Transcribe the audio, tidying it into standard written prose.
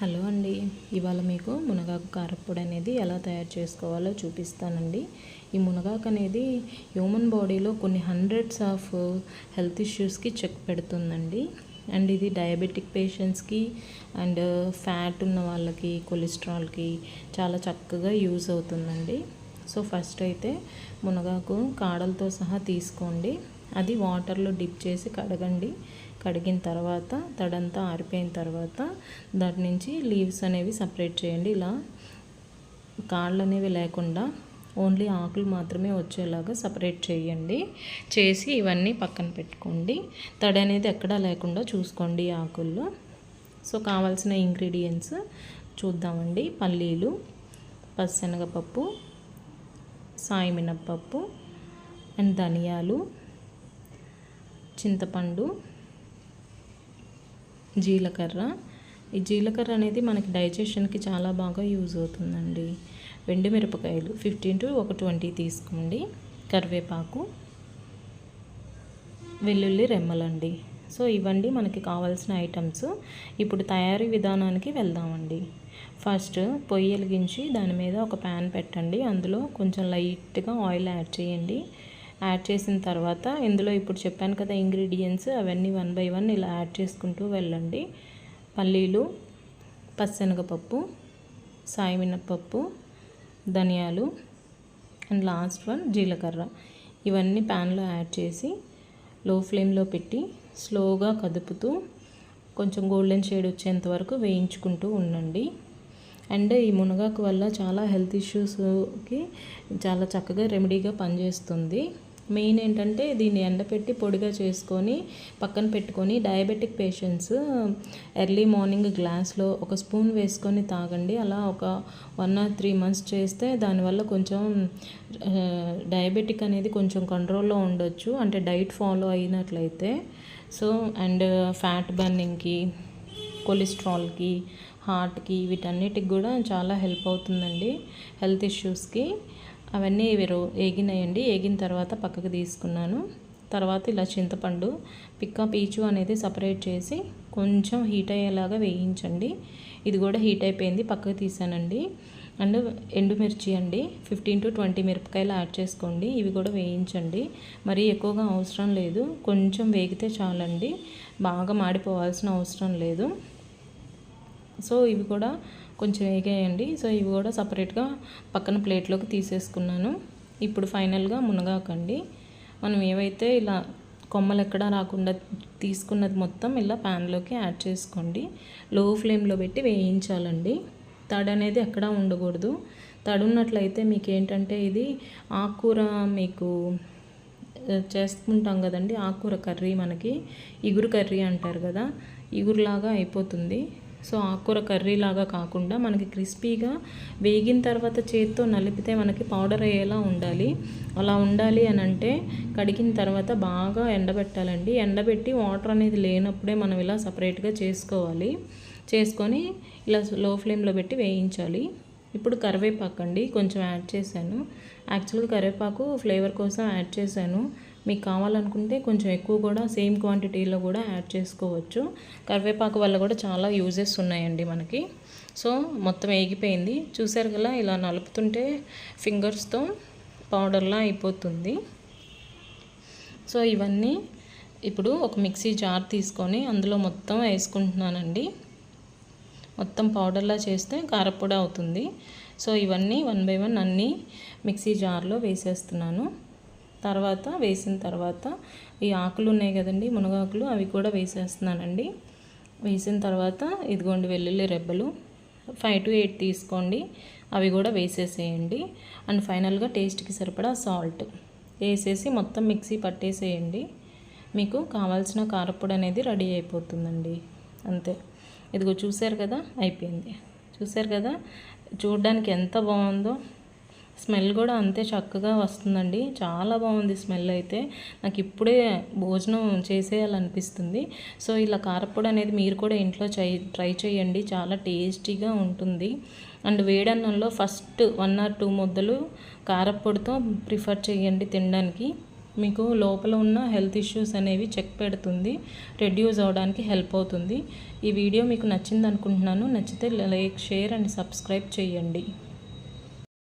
Hello అండి, ఇవాళ మీకు మునగాకు కారప్పొడి అనేది ఎలా తయారు చేసుకోవాలో చూపిస్తానండి. ఈ మునగాకు అనేది హ్యూమన్ బాడీలో కొన్ని హండ్రెడ్స్ ఆఫ్ హెల్త్ ఇష్యూస్కి చెక్ పెడుతుందండి. అండ్ ఇది డయాబెటిక్ పేషెంట్స్కి అండ్ ఫ్యాట్ ఉన్న వాళ్ళకి, కొలెస్ట్రాల్కి చాలా చక్కగా యూజ్ అవుతుందండి. సో ఫస్ట్ అయితే మునగాకు కాడలతో సహా తీసుకోండి. అది వాటర్లో డిప్ చేసి కడగండి. కడిగిన తర్వాత తడంతా ఆరిపోయిన తర్వాత దాని నుంచి లీవ్స్ అనేవి సపరేట్ చేయండి. ఇలా కాళ్ళు అనేవి లేకుండా ఓన్లీ ఆకులు మాత్రమే వచ్చేలాగా సపరేట్ చేయండి. చేసి ఇవన్నీ పక్కన పెట్టుకోండి. తడి అనేది ఎక్కడా లేకుండా చూసుకోండి ఆకుల్లో. సో కావాల్సిన ఇంగ్రీడియంట్స్ చూద్దామండి. పల్లీలు, పచ్చిశనగపప్పు, సాయి మినప్పప్పు అండ్ ధనియాలు, చింతపండు, జీలకర్ర. ఈ జీలకర్ర అనేది మనకి డైజెషన్కి చాలా బాగా యూజ్ అవుతుందండి. మిరపకాయలు 15 to 20 తీసుకోండి. కరివేపాకు, వెల్లుల్లి రెమ్మలండి. సో ఇవ్వండి మనకి కావాల్సిన ఐటమ్స్. ఇప్పుడు తయారీ విధానానికి వెళ్దామండి. ఫస్ట్ పొయ్యి వెలిగించి దాని మీద ఒక ప్యాన్ పెట్టండి. అందులో కొంచెం లైట్గా ఆయిల్ యాడ్ చేయండి. యాడ్ చేసిన తర్వాత ఇందులో ఇప్పుడు చెప్పాను కదా ఇంగ్రీడియంట్స్, అవన్నీ 1 by 1 ఇలా యాడ్ చేసుకుంటూ వెళ్ళండి. పల్లీలు, పచ్చిశనగపప్పు, సాయి మినప్పప్పు, ధనియాలు అండ్ లాస్ట్ వన్ జీలకర్ర. ఇవన్నీ ప్యాన్లో యాడ్ చేసి లో ఫ్లేమ్లో పెట్టి స్లోగా కదుపుతూ కొంచెం గోల్డెన్ షేడ్ వచ్చేంత వరకు వేయించుకుంటూ ఉండండి. అండ్ ఈ మునగాకు వల్ల చాలా హెల్త్ ఇష్యూస్కి చాలా చక్కగా రెమెడీగా పనిచేస్తుంది. మెయిన్ ఏంటంటే దీన్ని ఎండపెట్టి పొడిగా చేసుకొని పక్కన పెట్టుకొని డయాబెటిక్ పేషెంట్స్ ఎర్లీ మార్నింగ్ గ్లాస్లో ఒక స్పూన్ వేసుకొని తాగండి. అలా ఒక 1 or 3 months చేస్తే దానివల్ల కొంచెం డయాబెటిక్ అనేది కొంచెం కంట్రోల్లో ఉండొచ్చు, అంటే డైట్ ఫాలో అయినట్లయితే. సో అండ్ ఫ్యాట్ బర్నింగ్కి, కొలెస్ట్రాల్కి, హార్ట్కి, వీటన్నిటికి కూడా చాలా హెల్ప్ అవుతుందండి హెల్త్ ఇష్యూస్కి. అవన్నీ ఏగినాయండి. ఏగిన తర్వాత పక్కకు తీసుకున్నాను. తర్వాత ఇలా చింతపండు పిక్క పీచు అనేది సపరేట్ చేసి కొంచెం హీట్ అయ్యేలాగా వేయించండి. ఇది కూడా హీట్ అయిపోయింది, పక్కకు తీసానండి. అండ్ ఎండుమిర్చి అండి 15 to 20 మిరపకాయలు యాడ్ చేసుకోండి. ఇవి కూడా వేయించండి. మరీ ఎక్కువగా అవసరం లేదు, కొంచెం వేగితే చాలండి, బాగా మాడిపోవాల్సిన అవసరం లేదు. సో ఇవి కూడా కొంచెం వేగేయండి. సో ఇవి కూడా సపరేట్గా పక్కన ప్లేట్లోకి తీసేసుకున్నాను. ఇప్పుడు ఫైనల్గా మునగాకండి. మనం ఏవైతే ఇలా కొమ్మలు ఎక్కడా రాకుండా తీసుకున్నది మొత్తం ఇలా ప్యాన్లోకి యాడ్ చేసుకోండి. లో ఫ్లేమ్లో పెట్టి వేయించాలండి. తడి అనేది ఎక్కడా ఉండకూడదు. తడి ఉన్నట్లయితే మీకు ఏంటంటే ఇది ఆకుకూర మీకు చేసుకుంటాం కదండి, ఆకుకూర కర్రీ మనకి ఇగురు కర్రీ అంటారు కదా, ఇగురులాగా అయిపోతుంది. సో ఆకుకూర కర్రీలాగా కాకుండా మనకి క్రిస్పీగా వేగిన తర్వాత చేతితో నలిపితే మనకి పౌడర్ అయ్యేలా ఉండాలి. అలా ఉండాలి అని అంటే కడిగిన తర్వాత బాగా ఎండబెట్టాలండి. ఎండబెట్టి వాటర్ అనేది లేనప్పుడే మనం ఇలా సపరేట్గా చేసుకోవాలి. చేసుకొని ఇలా లో ఫ్లేమ్లో పెట్టి వేయించాలి. ఇప్పుడు కరివేపాకు అండి కొంచెం యాడ్ చేశాను. యాక్చువల్గా కరివేపాకు ఫ్లేవర్ కోసం యాడ్ చేశాను. మీకు కావాలనుకుంటే కొంచెం ఎక్కువ కూడా సేమ్ క్వాంటిటీలో కూడా యాడ్ చేసుకోవచ్చు. కరివేపాకు వల్ల కూడా చాలా యూజెస్ ఉన్నాయండి మనకి. సో మొత్తం వేగిపోయింది చూసారు కదా, ఇలా నలుపుతుంటే ఫింగర్స్తో పౌడర్లా అయిపోతుంది. సో ఇవన్నీ ఇప్పుడు ఒక మిక్సీ జార్ తీసుకొని అందులో మొత్తం వేసుకుంటున్నానండి. మొత్తం పౌడర్లా చేస్తే కారప్పొడి అవుతుంది. సో ఇవన్నీ 1 by 1 అన్నీ మిక్సీ జార్లో వేసేస్తున్నాను. తర్వాత వేసిన తర్వాత ఈ ఆకులు ఉన్నాయి కదండి మునగాకులు, అవి కూడా వేసేస్తున్నానండి. వేసిన తర్వాత ఇదిగోండి వెల్లుల్లి రెబ్బలు 5 to 8 తీసుకోండి, అవి కూడా వేసేసేయండి. అండ్ ఫైనల్గా టేస్ట్కి సరిపడా సాల్ట్ వేసేసి మొత్తం మిక్సీ పట్టేసేయండి. మీకు కావాల్సిన కారప్పొడి అనేది రెడీ అయిపోతుందండి. అంతే. ఇదిగో చూసారు కదా, అయిపోయింది. చూసారు కదా చూడడానికి ఎంత బాగుందో, స్మెల్ కూడా అంతే చక్కగా వస్తుందండి. చాలా బాగుంది స్మెల్ అయితే. నాకు ఇప్పుడే భోజనం చేసేయాలనిపిస్తుంది. సో ఇలా కారప్పొడి అనేది మీరు కూడా ఇంట్లో ట్రై చేయండి, చాలా టేస్టీగా ఉంటుంది. అండ్ వేడన్నంలో ఫస్ట్ 1 or 2 ముద్దలు కారప్పొడితో ప్రిఫర్ చేయండి తినడానికి. మీకు లోపల ఉన్న హెల్త్ ఇష్యూస్ అనేవి చెక్ పెడుతుంది, రెడ్యూస్ అవ్వడానికి హెల్ప్ అవుతుంది. ఈ వీడియో మీకు నచ్చింది అనుకుంటున్నాను. నచ్చితే లైక్, షేర్ అండ్ సబ్స్క్రైబ్ చేయండి.